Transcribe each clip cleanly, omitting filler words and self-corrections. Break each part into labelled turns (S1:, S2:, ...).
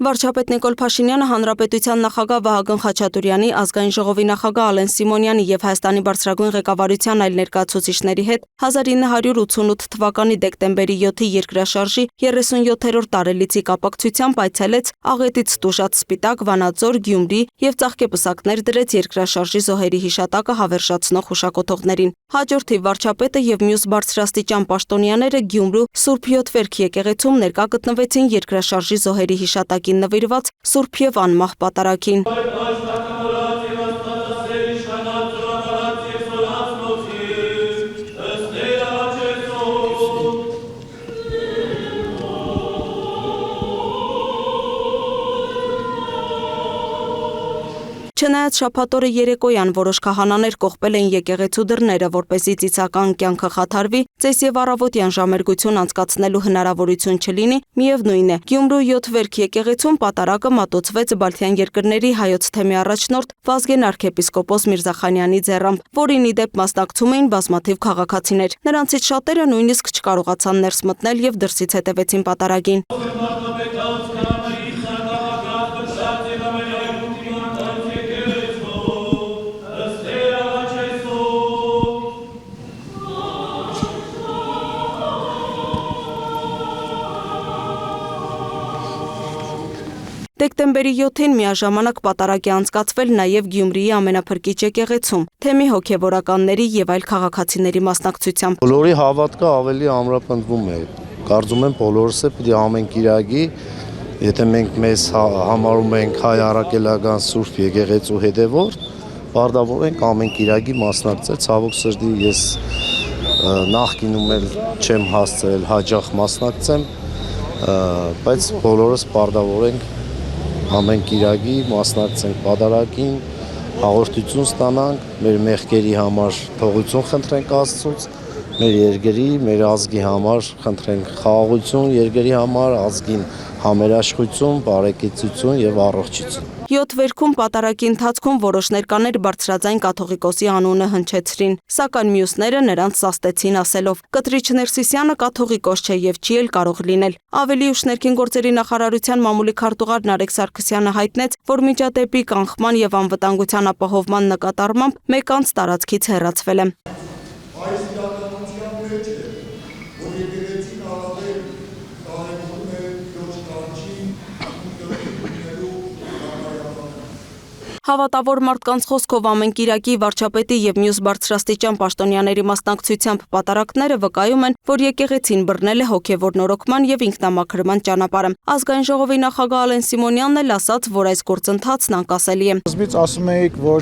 S1: Վարչապետ Նիկոլ Փաշինյանը Հանրապետության նախագահ Վահագն Խաչատուրյանի, ազգային ժողովի նախագահ Ալեն Սիմոնյանի եւ Հայաստանի բարձրագույն ղեկավարության այլ ներկայացուցիչների հետ 1988 թվականի դեկտեմբերի 7-ի երկրաշարժի 37-րդ տարելիցի կապակցությամբ այցելեց Աղետից Տուժած Սպիտակ, Վանաձոր, Գյումրի եւ Ծաղկեպսակներ դրեց երկրաշարժի զոհերի հիշատակը հավերժացնող հուշակոթողներին։ Հաջորդիվ վարչապետը եւ մյուս բարձրաստիճան պաշտոնյաները Գյումրու Սուրբ Յոթվերք եկեղեցում ներկա գտնվեցին երկրաշարժի զոհերի հիշատակին նվիրված Սուրբ եւ անմահ պատարագին։ Չնայած շաբաթօրը երեկոյան որոշ քահանաներ կողպել էին եկեղեցու դռները, որպեսզի ծիսական կյանքը խաթարվի, ծես եւ առավոտյան ժամերգություն անցկացնելու հնարավորություն չլինի, միևնույն է, Գյումրու Յոթվերք եկեղեցում պատարագը մատուցվեց Բալթյան երկրների հայոց թեմի առաջնորդ Վազգեն arczepiskopos Միրզախանյանի ձեռամբ, որին ի դեպ մասնակցում էին բազմաթիվ քաղաքացիներ։ Նրանցից շատերը նույնիսկ չկարողացան ներս մտնել եւ դրսից հետևեցին պատարագին։ Դեկտեմբերի 7-ին միաժամանակ պատարագ է անցկացվել նաև Գյումրիի ամենափրկիչ եկեղեցում, թեմի հոգևորականների եւ այլ քաղաքացիների մասնակցությամբ։
S2: Բոլորի հավատքը ավելի ամրապնդվում է։ Կարծում եմ բոլորս է պիտի ամեն կիրակի, եթե մենք մեզ համարում ենք հայ առաքելական Սուրբ եկեղեցու հետևորդ, պարտավոր ենք ամեն կիրակի մասնակցել։ Ցավոք սրտի ես նախկինում էլ չեմ հասցրել հաճախ մասնակցեմ, բայց բոլորս պարտավոր ենք ամեն կիրակի մասնակցենք պատարագին, հաղորդություն ստանանք, մեր մեղքերի համար թողություն խնդրենք Աստծուց, մեր երկրի, մեր ազգի համար խնդրենք խաղաղություն, երկրի համար ազգին համերաշխություն, բարեկեցություն եւ առողջություն։
S1: Յոթվերքում պատարագի ընթացքում որոշ ներկաներ բարձրաձայն կաթողիկոսի անունը հնչեցրին, սակայն մյուսները նրանց սաստեցին ասելով. Կտրիչ Ներսիսյանը կաթողիկոս չէ եւ չի էլ կարող լինել։ Ավելի ուշ ներքին գործերի նախարարության մամուլի քարտուղար Նարեկ Սարգսյանը հայտնեց, որ միջադեպի կանխման եւ անվտանգության ապահովման նկատառմամբ մեկ անց տարածքից հեռացվել է։ Հավատավոր մարդկանց խոսքով ամեն կիրակի վարչապետի եւ մյուս բարձրաստիճան պաշտոնյաների մասնակցությամբ պատարագները վկայում են, որ եկեղեցին բռնել է հոգեվոր նորոգման եւ ինքնամաքրման ճանապարհը։ Ազգային ժողովի նախագահ Ալեն Սիմոնյանն էլ ասաց, որ այս գործընթացն անկասելի է։
S3: Սկզբից ասում էիք, որ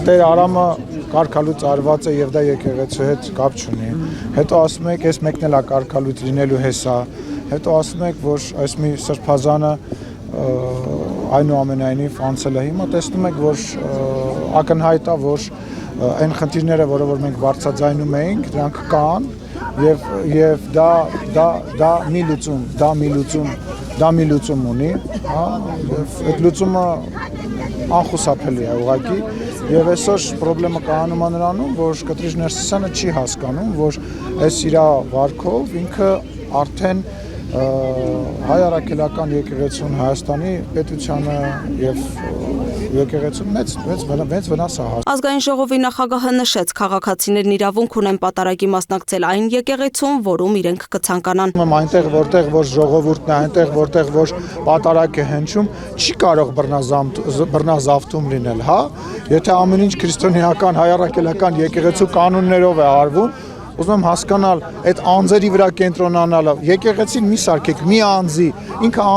S3: Տեր Արամը կարգալուց արված է եւ դա եկեղեցու հետ կապ չունի։ Հետո ասում եք, ես մեկն էլ կարգալուց լինելու հեսա։ Հետո ասում եք, որ այս մի սրբազանը այնուամենայնիվ անցել է։ Հիմա տեսնում եք, որ ակնհայտ է, որ այն խնդիրները, որը մենք բարձրաձայնում էինք, դրանք կան եւ դա մի լուծում ունի, հա, եւ այդ լուծումը անխուսափելի է ուղղակի եւ այսօր խնդրեմը կայանում է նրանում, որ Կտրիչ Ներսիսյանը չի հասկանում, որ այս իր վարքով ինքը արդեն հայ առաքելական եկեղեցուն Հայաստանի պետությանը եւ եկեղեցուն մեծ վնաս է հասցնում։
S1: Ազգային ժողովի նախագահը նշեց, քաղաքացիներն իրավունք ունեն պատարագի մասնակցել այն եկեղեցում, որում իրենք կցանկանան։
S3: Այնտեղ որտեղ որ ժողովուրդն է, այնտեղ որտեղ որ պատարագ է հնչում, չի կարող բռնազավթում լինել, հա։ Եթե ամեն ինչ քրիստոնեական հայ առաքելական եկեղեցու կանոններով է արվում, ուզում եմ հասկանալ, այդ անձերի վրա կենտրոնանալը, եկեղեցին մի սարքեք, մի անձի, ինքը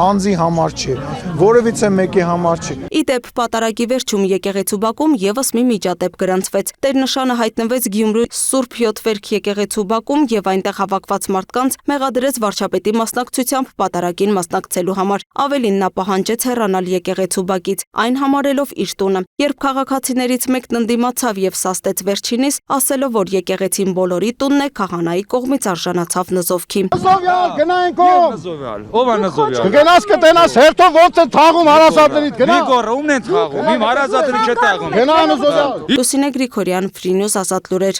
S3: անձի համար չի, որևիցե մեկի համար չի։
S1: Իդեպ պատարագի վերջում եկեղեցու բակում եւս մի միջադեպ գրանցվեց։ Տերնշանը հայտնվեց Գյումրու Սուրբ Յոթվերք եկեղեցու բակում եւ այնտեղ հավաքված մարդկանց մեղադրեց վարչապետի մասնակցությամբ պատարագին մասնակցելու համար։ Ավելին նա պահանջեց հեռանալ եկեղեցու բակից, այն համարելով իր տունը։ Երբ քաղաքացիներից մեկն ընդդիմացավ եւ սաստեց վերջինիս, ասելով, որ եկեղեցին բոլորի տունն է, քահանայի կողմից արժանացավ նզովքի։
S3: Նզովյալ, գնային կողմ։
S4: Ով է նզովյալ։
S3: Գնաս կտենաս հերթով ոնց է թաղում հարազատներից, գնա։
S4: Մի գոռ ումն են թաղում, իմ հարազատների չէ թաղում։
S3: Գնա նզովյալ։
S1: Լուսինե Գրիգորյան, Free News, Ազատ լուրեր։